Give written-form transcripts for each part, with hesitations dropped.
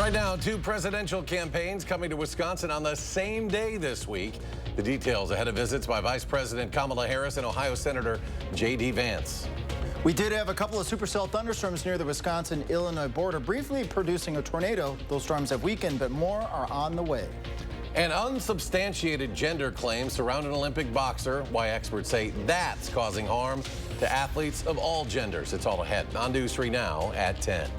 Right now, two presidential campaigns coming to Wisconsin on the same day this week. The details ahead of visits by Vice President Kamala Harris and Ohio Senator J.D. Vance. We did have a couple of supercell thunderstorms near the Wisconsin-Illinois border, briefly producing a tornado. Those storms have weakened, but more are on the way. An unsubstantiated gender claim surround an Olympic boxer. Why experts say that's causing harm to athletes of all genders. It's all ahead on News 3 now at 10.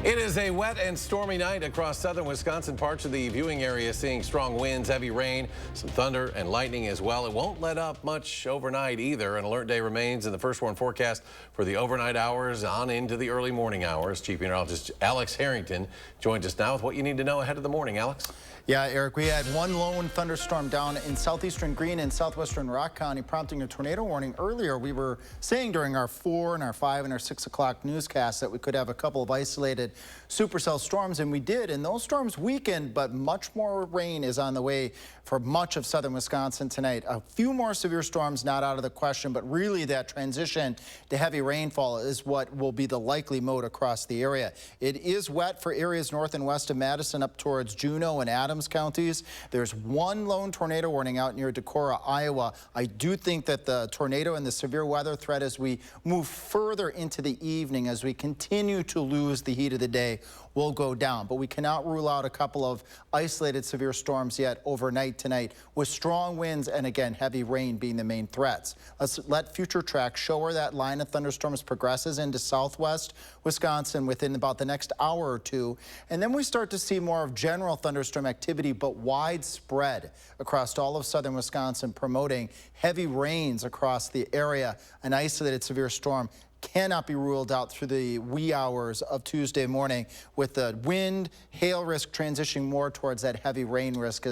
It is a wet and stormy night across southern Wisconsin. Parts of the viewing area seeing strong winds, heavy rain, some thunder and lightning as well. It won't let up much overnight either. An alert day remains in the first warn forecast for the overnight hours on into the early morning hours. Chief Meteorologist Alex Harrington joins us now with what you need to know ahead of the morning. Alex? Yeah, Eric, we had one lone thunderstorm down in southeastern Greene and southwestern Rock County, prompting a tornado warning earlier. We were saying during our 4 and our 5 and our 6 o'clock newscast that we could have a couple of isolated supercell storms, and we did. And those storms weakened, but much more rain is on the way for much of southern Wisconsin tonight. A few more severe storms not out of the question, but really that transition to heavy rainfall is what will be the likely mode across the area. It is wet for areas north and west of Madison up towards Juneau and Adams counties. There's one lone tornado warning out near Decorah, Iowa. I do think that the tornado and the severe weather threat as we move further into the evening, as we continue to lose the heat of the day, will go down. But we cannot rule out a couple of isolated severe storms yet overnight tonight, with strong winds and again heavy rain being the main threats. Let's let future track show where that line of thunderstorms progresses into southwest Wisconsin within about the next hour or two, and then we start to see more of general thunderstorm activity, but widespread across all of southern Wisconsin, promoting heavy rains across the area. An isolated severe storm cannot be ruled out through the wee hours of Tuesday morning, with the wind, hail risk transitioning more towards that heavy rain risk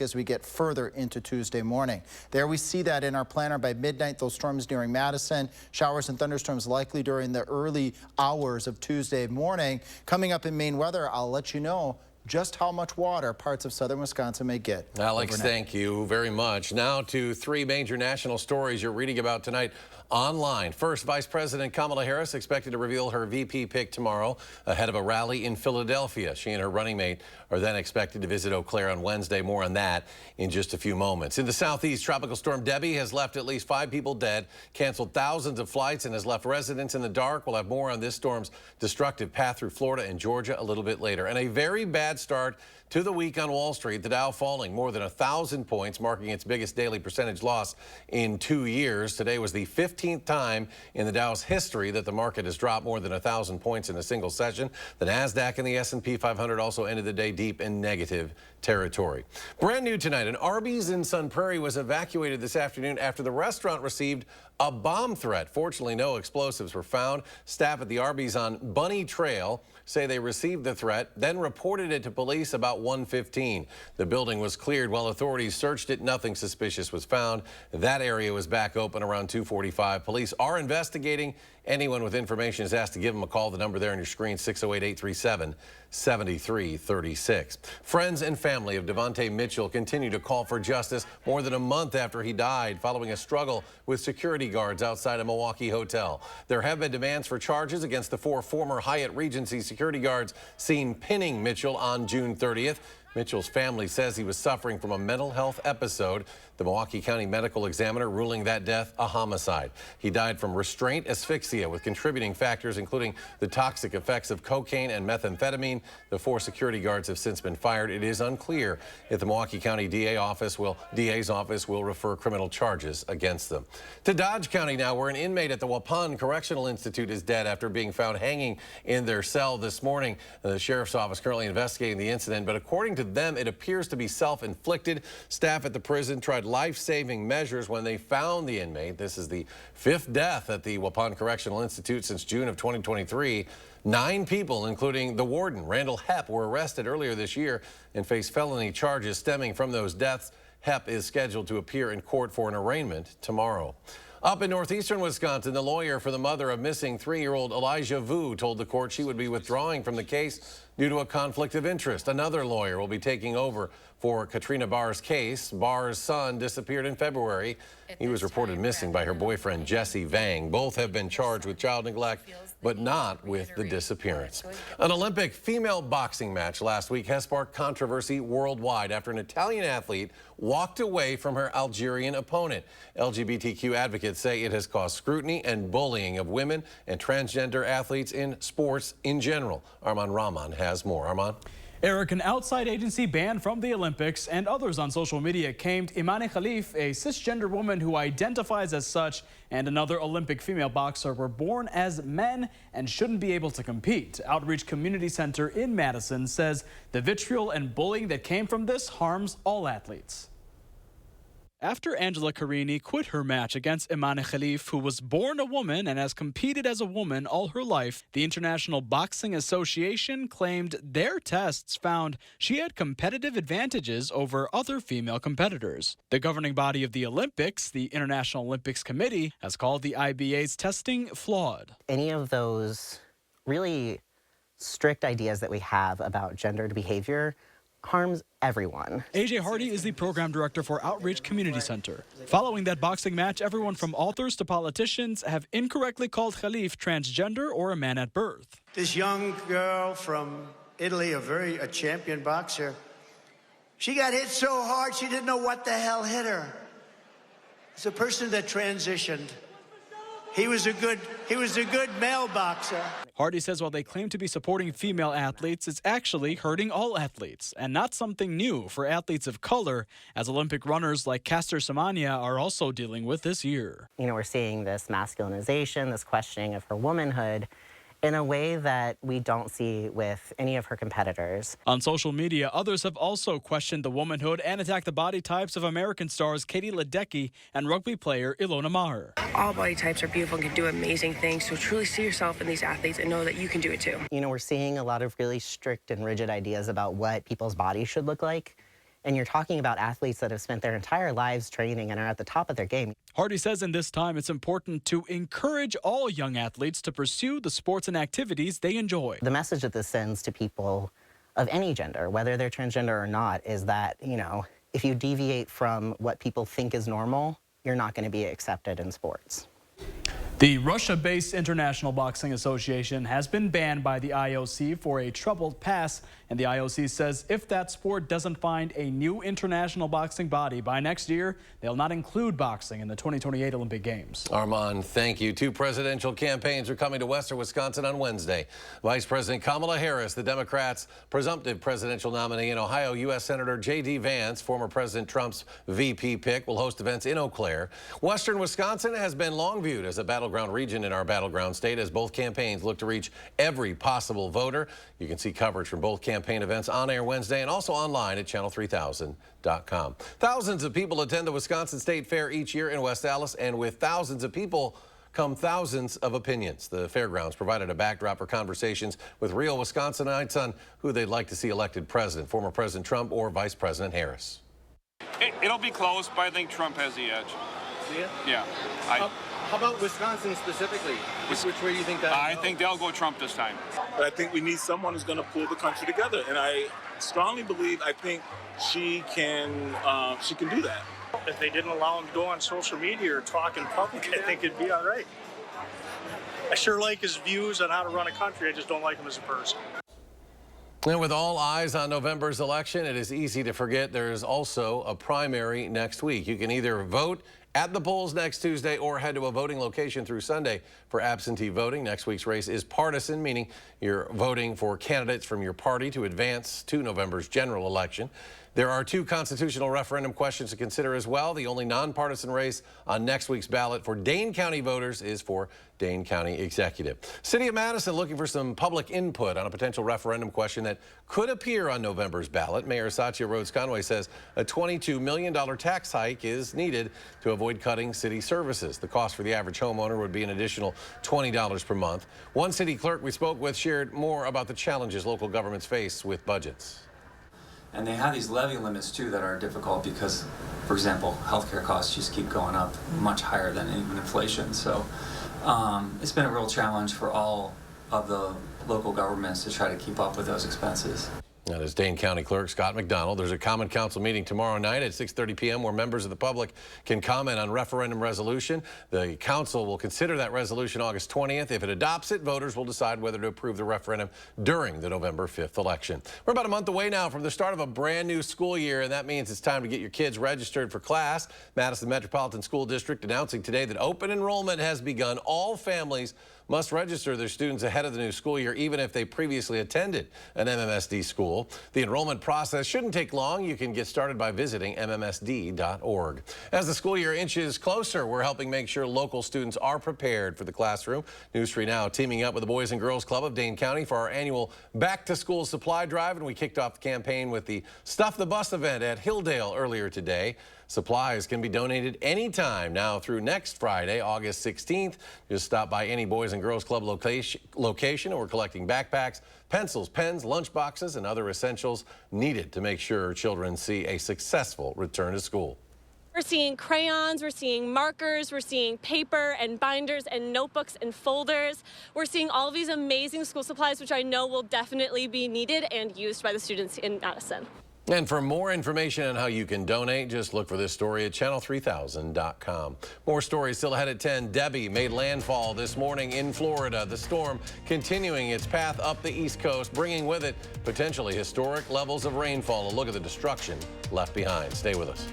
as we get further into Tuesday morning. There we see that in our planner by midnight, those storms nearing Madison, showers and thunderstorms likely during the early hours of Tuesday morning. Coming up in Maine weather, I'll let you know just how much water parts of southern Wisconsin may get. Alex, overnight. Thank you very much. Now to three major national stories you're reading about tonight online. First, Vice President Kamala Harris expected to reveal her VP pick tomorrow ahead of a rally in Philadelphia. She and her running mate are then expected to visit Eau Claire on Wednesday. More on that in just a few moments. In the southeast, Tropical Storm Debbie has left at least 5 people dead, canceled thousands of flights, and has left residents in the dark. We'll have more on this storm's destructive path through Florida and Georgia a little bit later. And a very bad start to the week on Wall Street. The Dow falling more than 1,000 points, marking its biggest daily percentage loss in 2 years. Today was the 15th time in the Dow's history that the market has dropped more than 1,000 points in a single session. The Nasdaq and the S&P 500 also ended the day deep in negative territory. Brand new tonight, an Arby's in Sun Prairie was evacuated this afternoon after the restaurant received a bomb threat. Fortunately, no explosives were found. Staff at the Arby's on Bunny Trail say they received the threat, then reported it to police about 1:15. The building was cleared while authorities searched it. Nothing suspicious was found. That area was back open around 2:45. Police are investigating. Anyone with information is asked to give them a call. The number there on your screen, 608-837-7336. Friends and family of Devontae Mitchell continue to call for justice more than a month after he died following a struggle with security guards outside a Milwaukee hotel. There have been demands for charges against the 4 former Hyatt Regency security guards seen pinning Mitchell on June 30th. Mitchell's family says he was suffering from a mental health episode. The Milwaukee County Medical Examiner ruling that death a homicide. He died from restraint asphyxia with contributing factors including the toxic effects of cocaine and methamphetamine. The 4 security guards have since been fired. It is unclear if the Milwaukee County DA's office will refer criminal charges against them. To Dodge County now, where an inmate at the Waupun Correctional Institute is dead after being found hanging in their cell this morning. The sheriff's office currently investigating the incident, but according to them, it appears to be self-inflicted. Staff at the prison tried life-saving measures when they found the inmate. This is the 5th death at the Waupun Correctional Institute since June of 2023. 9 people, including the warden, Randall Hepp, were arrested earlier this year and face felony charges stemming from those deaths. Hepp is scheduled to appear in court for an arraignment tomorrow. Up in northeastern Wisconsin, the lawyer for the mother of missing 3-year-old Elijah Vu told the court she would be withdrawing from the case Due to a conflict of interest, another lawyer will be taking over for Katrina Barr's case. Barr's son disappeared in February. He was reported missing by her boyfriend, Jesse Vang. Both have been charged with child neglect, but not with the disappearance. An Olympic female boxing match last week has sparked controversy worldwide after an Italian athlete walked away from her Algerian opponent. LGBTQ advocates say it has caused scrutiny and bullying of women and transgender athletes in sports in general. Arman Rahman has more. Arman? Eric, an outside agency banned from the Olympics and others on social media claimed Imane Khalif, a cisgender woman who identifies as such, and another Olympic female boxer were born as men and shouldn't be able to compete. Outreach Community Center in Madison says the vitriol and bullying that came from this harms all athletes. After Angela Carini quit her match against Imane Khalif, who was born a woman and has competed as a woman all her life, the International Boxing Association claimed their tests found she had competitive advantages over other female competitors. The governing body of the Olympics, the International Olympics Committee, has called the IBA's testing flawed. Any of those really strict ideas that we have about gendered behavior harms everyone. AJ Hardy is the program director for Outreach Community Center. Following that boxing match, everyone from authors to politicians have incorrectly called Khalif transgender or a man at birth. This young girl from Italy, a champion boxer, she got hit so hard she didn't know what the hell hit her. It's a person that transitioned. He was a good male boxer. Hardy says while they claim to be supporting female athletes, it's actually hurting all athletes, and not something new for athletes of color, as Olympic runners like Caster Semenya are also dealing with this year. You know, we're seeing this masculinization, this questioning of her womanhood in a way that we don't see with any of her competitors. On social media, others have also questioned the womanhood and attacked the body types of American stars Katie Ledecky and rugby player Ilona Maher. All body types are beautiful and can do amazing things, so truly see yourself in these athletes and know that you can do it too. You know, we're seeing a lot of really strict and rigid ideas about what people's bodies should look like. And you're talking about athletes that have spent their entire lives training and are at the top of their game. Hardy says in this time it's important to encourage all young athletes to pursue the sports and activities they enjoy. The message that this sends to people of any gender, whether they're transgender or not, is that, you know, if you deviate from what people think is normal, you're not going to be accepted in sports. The Russia-based International Boxing Association has been banned by the IOC for a troubled past, and the IOC says if that sport doesn't find a new international boxing body by next year, they'll not include boxing in the 2028 Olympic Games. Arman, thank you. Two presidential campaigns are coming to western Wisconsin on Wednesday. Vice President Kamala Harris, the Democrats' presumptive presidential nominee, and Ohio U.S. Senator J.D. Vance, former President Trump's VP pick, will host events in Eau Claire. Western Wisconsin has been long viewed as a battleground region in our battleground state as both campaigns look to reach every possible voter. You can see coverage from both campaign events on air Wednesday and also online at channel3000.com. Thousands of people attend the Wisconsin State Fair each year in West Allis, and with thousands of people come thousands of opinions. The fairgrounds provided a backdrop for conversations with real Wisconsinites on who they'd like to see elected president, former President Trump or Vice President Harris. It'll be close, but I think Trump has the edge. Yeah. How about Wisconsin specifically? Which way do you think that? I think they'll go Trump this time. But I think we need someone who's going to pull the country together, and I strongly believe I think she can do that. If they didn't allow him to go on social media or talk in public, I think it'd be all right. I sure like his views on how to run a country. I just don't like him as a person. And with all eyes on November's election, it is easy to forget there is also a primary next week. You can either vote at the polls next Tuesday or head to a voting location through Sunday for absentee voting. Next week's race is partisan, meaning you're voting for candidates from your party to advance to November's general election. There are two constitutional referendum questions to consider as well. The only nonpartisan race on next week's ballot for Dane County voters is for Dane County Executive. City of Madison looking for some public input on a potential referendum question that could appear on November's ballot. Mayor Satya Rhodes Conway says a $22 million tax hike is needed to avoid cutting city services. The cost for the average homeowner would be an additional $20 per month. One city clerk we spoke with shared more about the challenges local governments face with budgets. And they have these levy limits too that are difficult because, for example, healthcare costs just keep going up much higher than even inflation. So it's been a real challenge for all of the local governments to try to keep up with those expenses. That is Dane County Clerk Scott McDonald. There's a Common Council meeting tomorrow night at 6:30 p.m. where members of the public can comment on referendum resolution. The council will consider that resolution August 20th. If it adopts it, voters will decide whether to approve the referendum during the November 5th election. We're about a month away now from the start of a brand new school year, and that means it's time to get your kids registered for class. Madison Metropolitan School District announcing today that open enrollment has begun. All families must register their students ahead of the new school year, even if they previously attended an MMSD school. The enrollment process shouldn't take long. You can get started by visiting mmsd.org. As the school year inches closer, we're helping make sure local students are prepared for the classroom. News 3 Now teaming up with the Boys and Girls Club of Dane County for our annual back-to-school supply drive, and we kicked off the campaign with the Stuff the Bus event at Hilldale earlier today. Supplies can be donated anytime now through next Friday, August 16th. Just stop by any Boys and Girls Club location, and we're collecting backpacks, pencils, pens, lunch boxes, and other essentials needed to make sure children see a successful return to school. We're seeing crayons, we're seeing markers, we're seeing paper and binders and notebooks and folders. We're seeing all of these amazing school supplies, which I know will definitely be needed and used by the students in Madison. And for more information on how you can donate, just look for this story at channel3000.com. More stories still ahead at 10. Debbie made landfall this morning in Florida. The storm continuing its path up the East Coast, bringing with it potentially historic levels of rainfall. A look at the destruction left behind. Stay with us.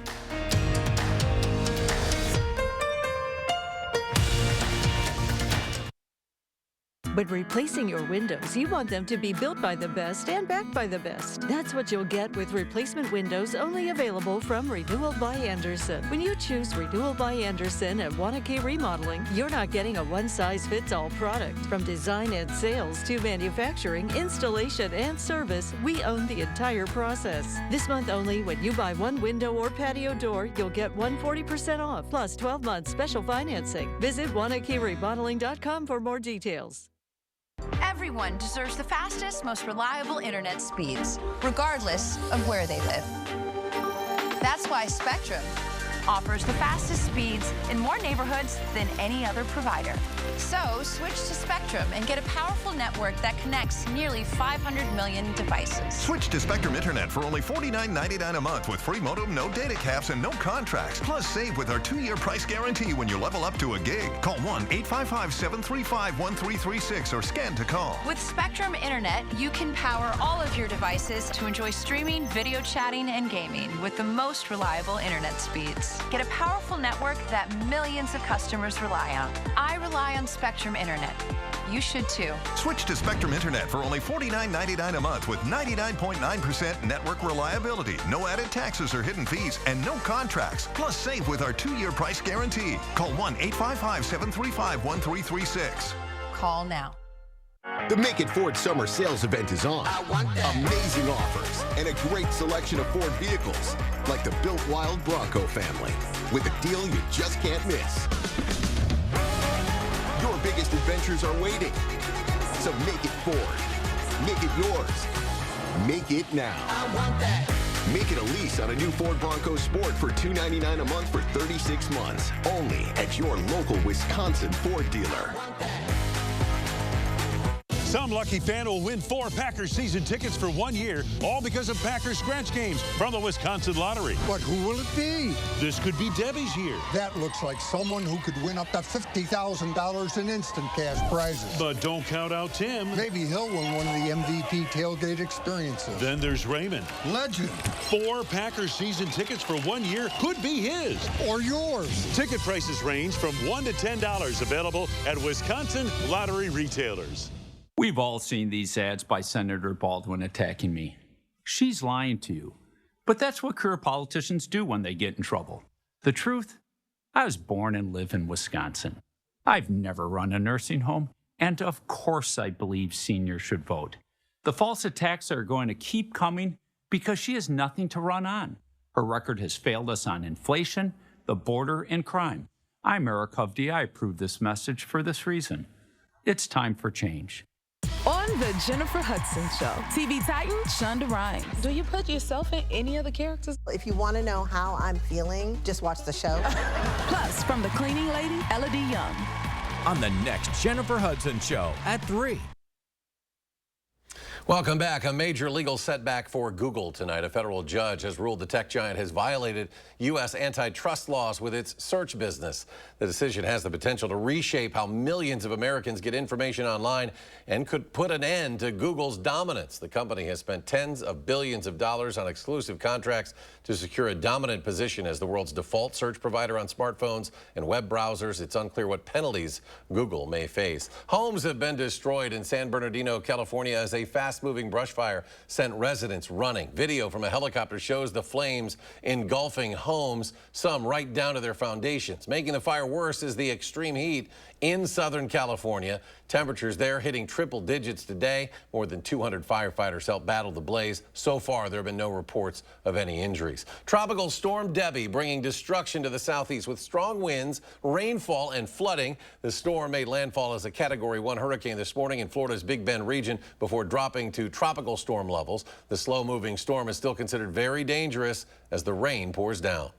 But replacing your windows, you want them to be built by the best and backed by the best. That's what you'll get with replacement windows only available from Renewal by Andersen. When you choose Renewal by Andersen at Wanakee Remodeling, you're not getting a one-size-fits-all product. From design and sales to manufacturing, installation, and service, we own the entire process. This month only, when you buy one window or patio door, you'll get 140% off, plus 12 months special financing. Visit WanakeeRemodeling.com for more details. Everyone deserves the fastest, most reliable internet speeds, regardless of where they live. That's why Spectrum offers the fastest speeds in more neighborhoods than any other provider. So switch to Spectrum and get a powerful network that connects nearly 500 million devices. Switch to Spectrum Internet for only $49.99 a month with free modem, no data caps, and no contracts. Plus, save with our 2-year price guarantee when you level up to a gig. Call 1-855-735-1336 or scan to call. With Spectrum Internet, you can power all of your devices to enjoy streaming, video chatting, and gaming with the most reliable internet speeds. Get a powerful network that millions of customers rely on. I rely on Spectrum Internet. You should too. Switch to Spectrum Internet for only $49.99 a month with 99.9% network reliability, no added taxes or hidden fees, and no contracts. Plus, save with our 2-year price guarantee. Call 1-855-735-1336. Call now. The Make It Ford Summer Sales Event is on. Amazing offers and a great selection of Ford vehicles, like the Built Wild Bronco family, with a deal you just can't miss. Your biggest adventures are waiting. So make it Ford. Make it yours. Make it now. I want that. Make it a lease on a new Ford Bronco Sport for $299 a month for 36 months. Only at your local Wisconsin Ford dealer. Some lucky fan will win 4 Packers season tickets for 1 year, all because of Packers scratch games from the Wisconsin Lottery. But who will it be? This could be Debbie's year. That looks like someone who could win up to $50,000 in instant cash prizes. But don't count out Tim. Maybe he'll win one of the MVP tailgate experiences. Then there's Raymond. Legend. 4 Packers season tickets for 1 year could be his. Or yours. Ticket prices range from $1 to $10, available at Wisconsin Lottery retailers. We've all seen these ads by Senator Baldwin attacking me. She's lying to you. But that's what career politicians do when they get in trouble. The truth? I was born and live in Wisconsin. I've never run a nursing home, and of course I believe seniors should vote. The false attacks are going to keep coming because she has nothing to run on. Her record has failed us on inflation, the border, and crime. I'm Eric Hovde. I approve this message for this reason. It's time for change. On the Jennifer Hudson Show, TV Titan Shonda Rhimes. Do you put yourself in any of the characters? If you want to know how I'm feeling, just watch the show. Plus, from the cleaning lady, Elodie Young. On the next Jennifer Hudson Show at 3. Welcome back. A major legal setback for Google tonight. A federal judge has ruled the tech giant has violated U.S. antitrust laws with its search business. The decision has the potential to reshape how millions of Americans get information online and could put an end to Google's dominance. The company has spent tens of billions of dollars on exclusive contracts to secure a dominant position as the world's default search provider on smartphones and web browsers. It's unclear what penalties Google may face. Homes have been destroyed in San Bernardino, California, as a fast-moving brush fire sent residents running. Video from a helicopter shows the flames engulfing homes, some right down to their foundations. Making the fire worse is the extreme heat in Southern California. Temperatures there hitting triple digits today. More than 200 firefighters helped battle the blaze. So far, there have been no reports of any injuries. Tropical Storm Debbie bringing destruction to the southeast with strong winds, rainfall, and flooding. The storm made landfall as a Category 1 hurricane this morning in Florida's Big Bend region before dropping to tropical storm levels. The slow-moving storm is still considered very dangerous as the rain pours down.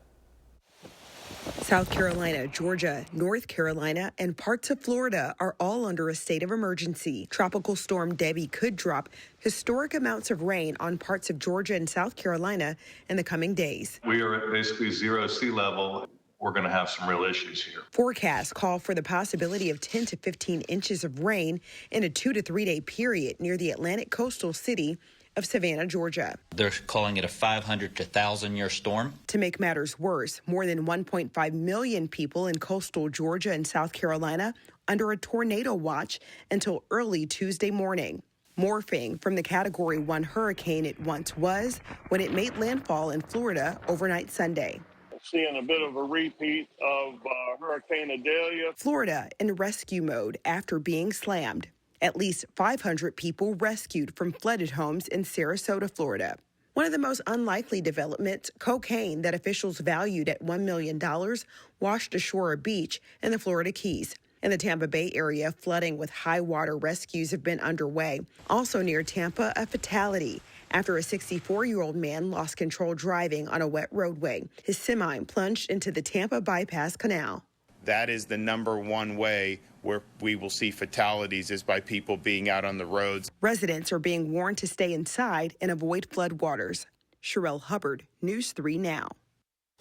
South Carolina, Georgia, North Carolina, and parts of Florida are all under a state of emergency. Tropical Storm Debbie could drop historic amounts of rain on parts of Georgia and South Carolina in the coming days. We are at basically zero sea level. We're going to have some real issues here. Forecasts call for the possibility of 10 to 15 inches of rain in a 2 to 3 day period near the Atlantic coastal city of Savannah, Georgia. They're calling it a 500 to 1,000-year storm. To make matters worse, more than 1.5 million people in coastal Georgia and South Carolina under a tornado watch until early Tuesday morning, morphing from the Category 1 hurricane it once was when it made landfall in Florida overnight Sunday. Seeing a bit of a repeat of Hurricane Idalia. Florida in rescue mode after being slammed. At least 500 people rescued from flooded homes in Sarasota, Florida. One of the most unlikely developments, cocaine that officials valued at $1 million washed ashore a beach in the Florida Keys. In the Tampa Bay area, flooding with high water rescues have been underway. Also near Tampa, a fatality after a 64-year-old man lost control driving on a wet roadway. His semi plunged into the Tampa Bypass Canal. That is the #1 way where we will see fatalities, is by people being out on the roads. Residents are being warned to stay inside and avoid floodwaters. Sherelle Hubbard, News 3 Now.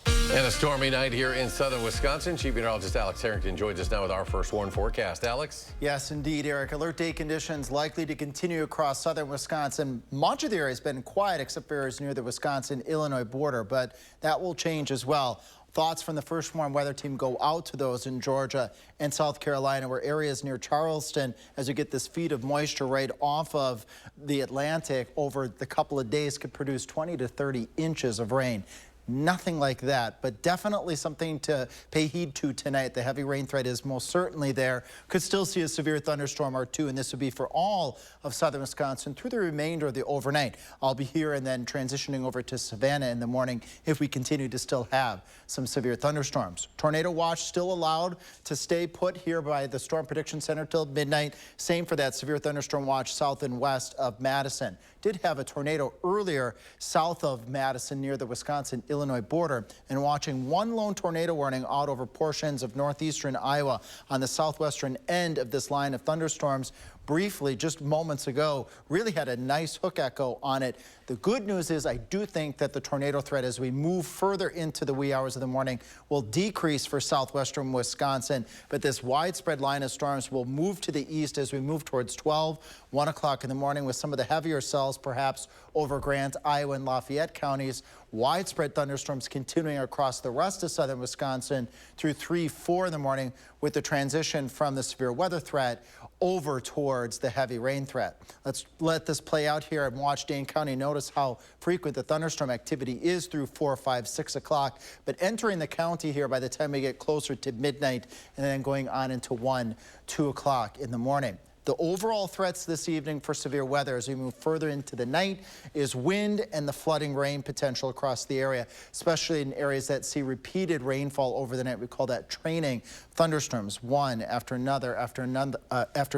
And a stormy night here in southern Wisconsin. Chief Meteorologist Alex Harrington joins us now with our first warn forecast. Alex? Yes, indeed, Eric. Alert day conditions likely to continue across southern Wisconsin. Much of the area has been quiet except for areas near the Wisconsin-Illinois border, but that will change as well. Thoughts from the First Warn Weather Team go out to those in Georgia and South Carolina, where areas near Charleston, as you get this feed of moisture right off of the Atlantic over the couple of days, could produce 20 to 30 inches of rain. Nothing like that, but definitely something to pay heed to tonight. The heavy rain threat is most certainly there. Could still see a severe thunderstorm or two, and this would be for all of southern Wisconsin through the remainder of the overnight. I'll be here and then transitioning over to Savannah in the morning if we continue to still have some severe thunderstorms. Tornado watch still allowed to stay put here by the Storm Prediction Center till midnight. Same for that severe thunderstorm watch south and west of Madison. Did have a tornado earlier south of Madison near the Wisconsin-Illinois border, and watching one lone tornado warning out over portions of northeastern Iowa on the southwestern end of this line of thunderstorms. Briefly, just moments ago, really had a nice hook echo on it. The good news is I do think that the tornado threat as we move further into the wee hours of the morning will decrease for southwestern Wisconsin, but this widespread line of storms will move to the east as we move towards 1 o'clock in the morning, with some of the heavier cells perhaps over Grant, Iowa, and Lafayette counties. Widespread thunderstorms continuing across the rest of southern Wisconsin through 3, 4 in the morning, with the transition from the severe weather threat over towards the heavy rain threat. Let's let this play out here and watch Dane County. Notice how frequent the thunderstorm activity is through 4, 5, 6 o'clock, but entering the county here by the time we get closer to midnight and then going on into 1, 2 o'clock in the morning. The overall threats this evening for severe weather as we move further into the night is wind and the flooding rain potential across the area, especially in areas that see repeated rainfall over the night. We call that training thunderstorms, one after another, after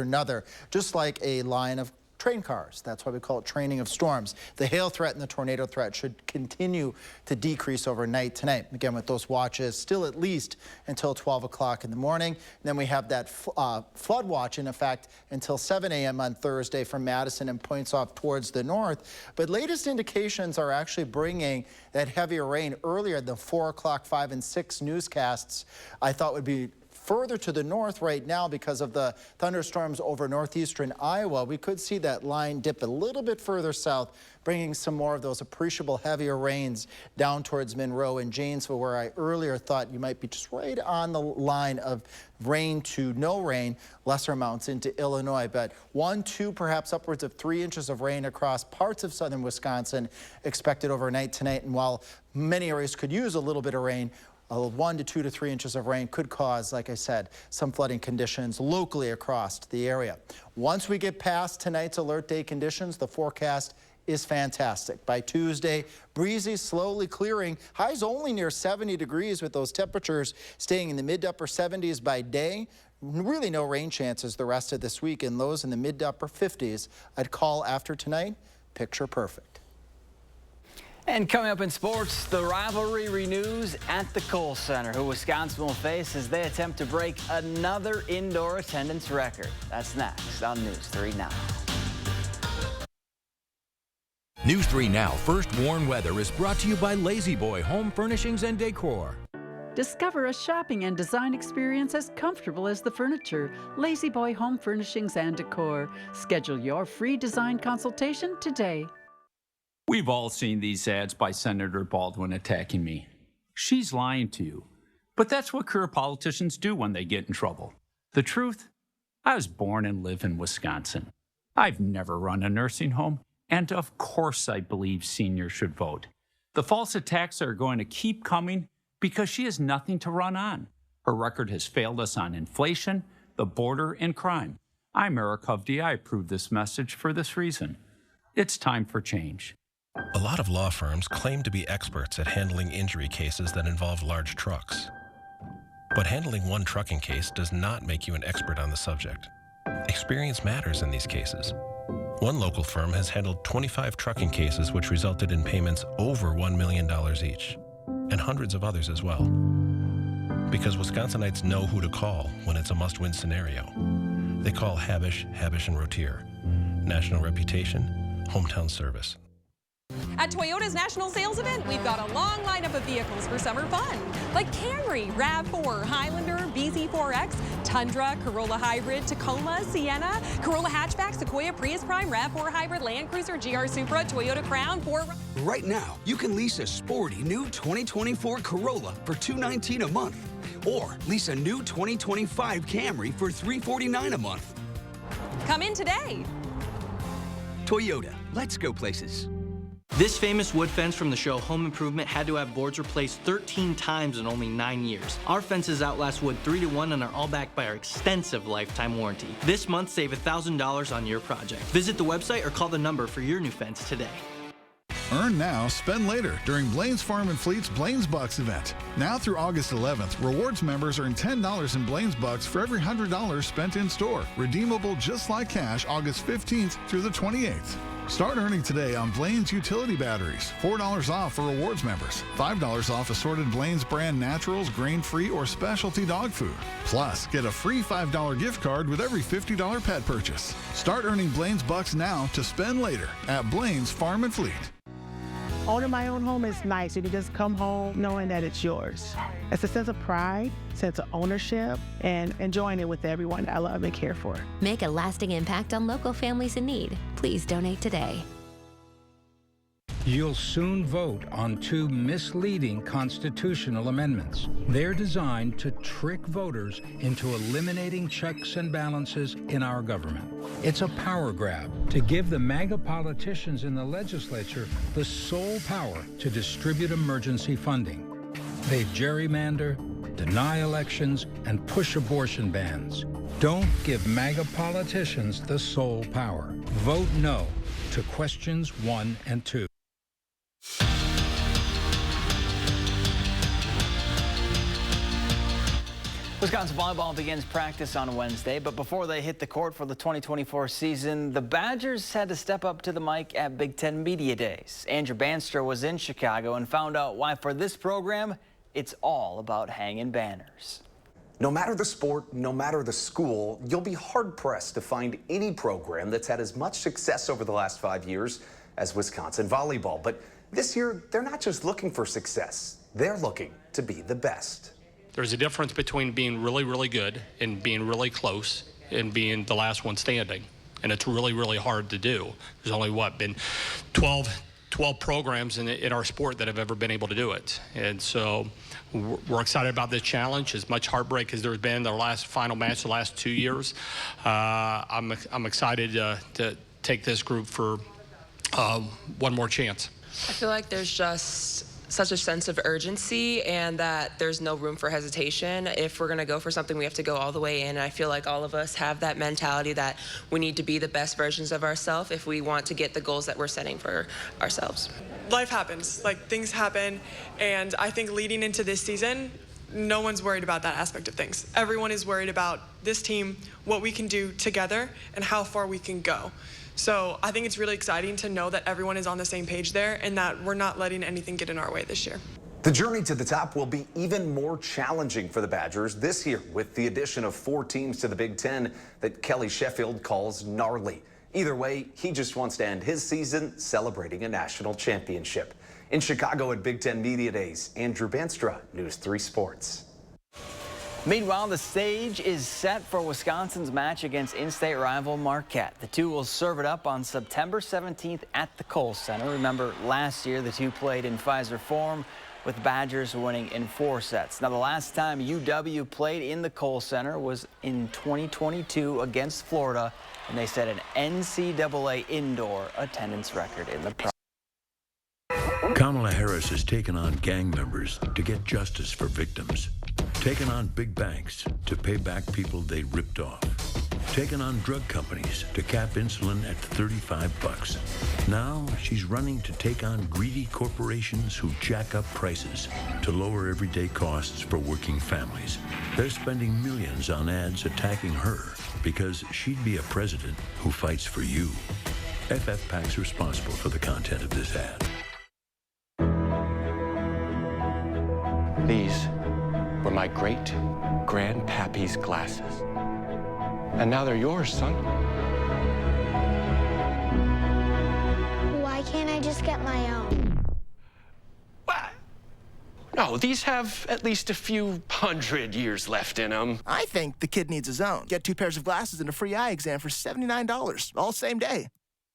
another, just like a line of train cars. That's why we call it training of storms. The hail threat and the tornado threat should continue to decrease overnight tonight. Again, with those watches still at least until 12 o'clock in the morning. And then we have that flood watch in effect until 7 a.m. on Thursday from Madison and points off towards the north. But latest indications are actually bringing that heavier rain earlier than 4 o'clock, 5 and 6 newscasts I thought would be further to the north right now because of the thunderstorms over northeastern Iowa. We could see that line dip a little bit further south, bringing some more of those appreciable heavier rains down towards Monroe and Janesville, where I earlier thought you might be just right on the line of rain to no rain, lesser amounts into Illinois. But 1, 2, perhaps upwards of 3 inches of rain across parts of southern Wisconsin expected overnight tonight. And while many areas could use a little bit of rain, 1 to 2 to 3 inches of rain could cause, like I said, some flooding conditions locally across the area. Once we get past tonight's alert day conditions, the forecast is fantastic. By Tuesday, breezy, slowly clearing. Highs only near 70 degrees with those temperatures staying in the mid to upper 70s by day. Really no rain chances the rest of this week, and lows in the mid to upper 50s. I'd call after tonight picture perfect. And coming up in sports, the rivalry renews at the Kohl Center, who Wisconsin will face as they attempt to break another indoor attendance record. That's next on News 3 Now. News 3 Now First Warn Weather is brought to you by Lazy Boy Home Furnishings and Decor. Discover a shopping and design experience as comfortable as the furniture. Lazy Boy Home Furnishings and Decor. Schedule your free design consultation today. We've all seen these ads by Senator Baldwin attacking me. She's lying to you. But that's what career politicians do when they get in trouble. The truth? I was born and live in Wisconsin. I've never run a nursing home, and of course I believe seniors should vote. The false attacks are going to keep coming because she has nothing to run on. Her record has failed us on inflation, the border, and crime. I'm Eric Hovde. I approve this message for this reason. It's time for change. A lot of law firms claim to be experts at handling injury cases that involve large trucks. But handling one trucking case does not make you an expert on the subject. Experience matters in these cases. One local firm has handled 25 trucking cases which resulted in payments over $1 million each, and hundreds of others as well. Because Wisconsinites know who to call when it's a must-win scenario. They call Habish, Habish & Rotier. National reputation, hometown service. At Toyota's National Sales Event, we've got a long lineup of vehicles for summer fun, like Camry, RAV4, Highlander, BZ4X, Tundra, Corolla Hybrid, Tacoma, Sienna, Corolla Hatchback, Sequoia, Prius Prime, RAV4 Hybrid, Land Cruiser, GR Supra, Toyota Crown, Ford. Right now, you can lease a sporty new 2024 Corolla for $219 a month, or lease a new 2025 Camry for $349 a month. Come in today. Toyota, let's go places. This famous wood fence from the show Home Improvement had to have boards replaced 13 times in only 9 years. Our fences outlast wood 3 to 1 and are all backed by our extensive lifetime warranty. This month, save $1,000 on your project. Visit the website or call the number for your new fence today. Earn now, spend later during Blaine's Farm and Fleet's Blaine's Bucks event. Now through August 11th, rewards members earn $10 in Blaine's Bucks for every $100 spent in store. Redeemable just like cash August 15th through the 28th. Start earning today on Blaine's utility batteries. $4 off for rewards members. $5 off assorted Blaine's brand naturals, grain-free, or specialty dog food. Plus, get a free $5 gift card with every $50 pet purchase. Start earning Blaine's Bucks now to spend later at Blaine's Farm and Fleet. Owning my own home is nice. You can just come home knowing that it's yours. It's a sense of pride, sense of ownership, and enjoying it with everyone I love and care for. Make a lasting impact on local families in need. Please donate today. You'll soon vote on 2 misleading constitutional amendments. They're designed to trick voters into eliminating checks and balances in our government. It's a power grab to give the MAGA politicians in the legislature the sole power to distribute emergency funding. They gerrymander, deny elections, and push abortion bans. Don't give MAGA politicians the sole power. Vote no to questions 1 and 2. Wisconsin volleyball begins practice on Wednesday, but before they hit the court for the 2024 season, the Badgers had to step up to the mic at Big Ten Media Days. Andrew Banstra was in Chicago and found out why for this program, it's all about hanging banners. No matter the sport, no matter the school, you'll be hard-pressed to find any program that's had as much success over the last 5 years as Wisconsin volleyball. But this year, they're not just looking for success, they're looking to be the best. There's a difference between being really, really good and being really close and being the last one standing. And it's really, really hard to do. There's only, been 12 programs in our sport that have ever been able to do it. And so we're excited about this challenge. As much heartbreak as there's been in the last final match the last 2 years, I'm excited to take this group for one more chance. I feel like there's just such a sense of urgency and that there's no room for hesitation. If we're going to go for something, we have to go all the way in. And I feel like all of us have that mentality that we need to be the best versions of ourselves if we want to get the goals that we're setting for ourselves. Life happens, things happen, and I think leading into this season, no one's worried about that aspect of things. Everyone is worried about this team, what we can do together, and how far we can go. So I think it's really exciting to know that everyone is on the same page there and that we're not letting anything get in our way this year. The journey to the top will be even more challenging for the Badgers this year with the addition of 4 teams to the Big Ten that Kelly Sheffield calls gnarly. Either way, he just wants to end his season celebrating a national championship. In Chicago at Big Ten Media Days, Andrew Banstra, News 3 Sports. Meanwhile, the stage is set for Wisconsin's match against in-state rival Marquette. The two will serve it up on September 17th at the Kohl Center. Remember, last year the two played in Pfizer form, with Badgers winning in 4 sets. Now, the last time UW played in the Kohl Center was in 2022 against Florida, and they set an NCAA indoor attendance record in the process. Kamala Harris has taken on gang members to get justice for victims, taken on big banks to pay back people they ripped off, taken on drug companies to cap insulin at $35. Now she's running to take on greedy corporations who jack up prices to lower everyday costs for working families. They're spending millions on ads attacking her because she'd be a president who fights for you. FF PAC's responsible for the content of this ad. These were my great-grandpappy's glasses. And now they're yours, son. Why can't I just get my own? What? No, these have at least a few hundred years left in them. I think the kid needs his own. Get 2 pairs of glasses and a free eye exam for $79, all same day.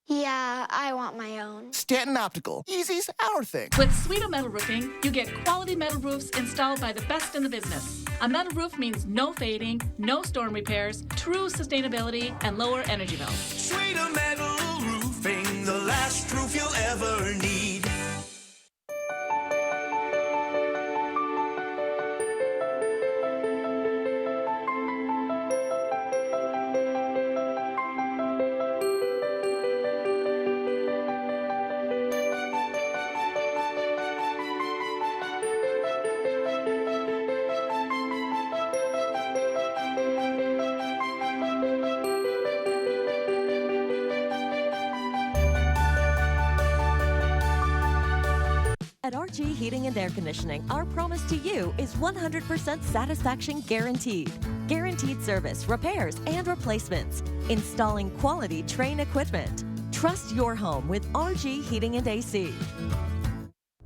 Yeah, I want my own. Stanton Optical. Easy's our thing. With Sweeto Metal Roofing, you get quality metal roofs installed by the best in the business. A metal roof means no fading, no storm repairs, true sustainability, and lower energy bills. Sweeto Metal Roofing, the last roof you'll ever need. At RG Heating and Air Conditioning, our promise to you is 100% satisfaction guaranteed. Guaranteed service, repairs, and replacements. Installing quality Trane equipment. Trust your home with RG Heating and AC.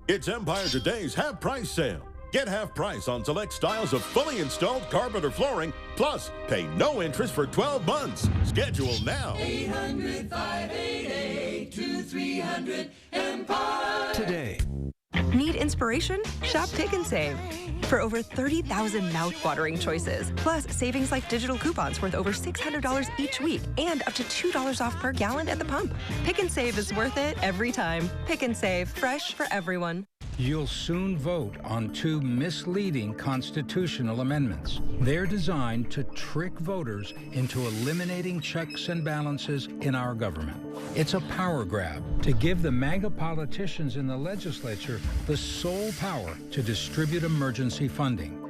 It's Empire Today's half price sale. Get half price on select styles of fully installed carpet or flooring, plus pay no interest for 12 months. Schedule now. 800-588-2300 Empire. Today. Need inspiration? Shop Pick and Save. For over 30,000 mouth-watering choices, plus savings like digital coupons worth over $600 each week and up to $2 off per gallon at the pump. Pick and Save is worth it every time. Pick and Save, fresh for everyone. You'll soon vote on 2 misleading constitutional amendments. They're designed to trick voters into eliminating checks and balances in our government. It's a power grab to give the MAGA politicians in the legislature the sole power to distribute emergency funding.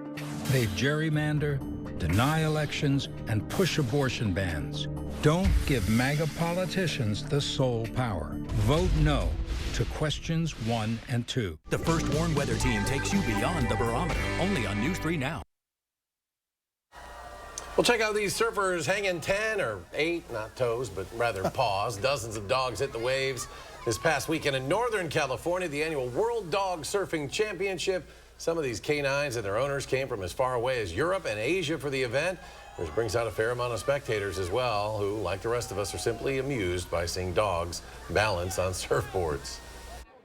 They gerrymander, deny elections, and push abortion bans. Don't give MAGA politicians the sole power. Vote no to questions 1 and 2. The First Warn Weather Team takes you beyond the barometer, only on News 3 Now. Well, check out these surfers hanging 10 or 8, not toes, but rather paws. Dozens of dogs hit the waves this past weekend in Northern California, the annual World Dog Surfing Championship. Some of these canines and their owners came from as far away as Europe and Asia for the event, which brings out a fair amount of spectators as well, who, like the rest of us, are simply amused by seeing dogs balance on surfboards.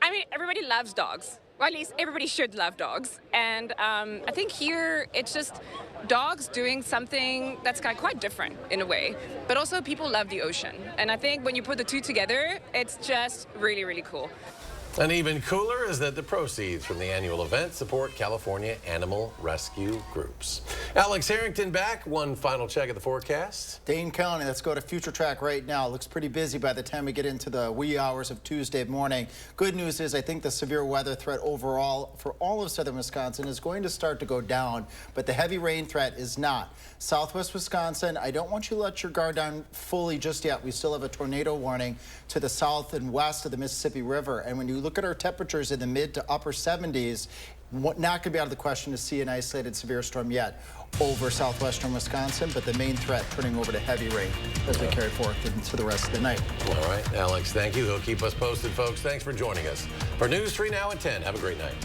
I mean, everybody loves dogs. Well, at least everybody should love dogs. And I think here it's just dogs doing something that's quite different in a way. But also people love the ocean. And I think when you put the two together, it's just really, really cool. And even cooler is that the proceeds from the annual event support California animal rescue groups. Alex Harrington back. One final check of the forecast. Dane County, let's go to Future Track right now. It looks pretty busy by the time we get into the wee hours of Tuesday morning. Good news is I think the severe weather threat overall for all of southern Wisconsin is going to start to go down, but the heavy rain threat is not. Southwest Wisconsin, I don't want you to let your guard down fully just yet. We still have a tornado warning to the south and west of the Mississippi River, and when you look at our temperatures in the mid to upper 70s, not going to be out of the question to see an isolated severe storm yet over southwestern Wisconsin, but the main threat turning over to heavy rain as we carry forth into the rest of the night. All right, Alex, thank you. He'll keep us posted, folks. Thanks for joining us. For News 3 Now at 10, have a great night.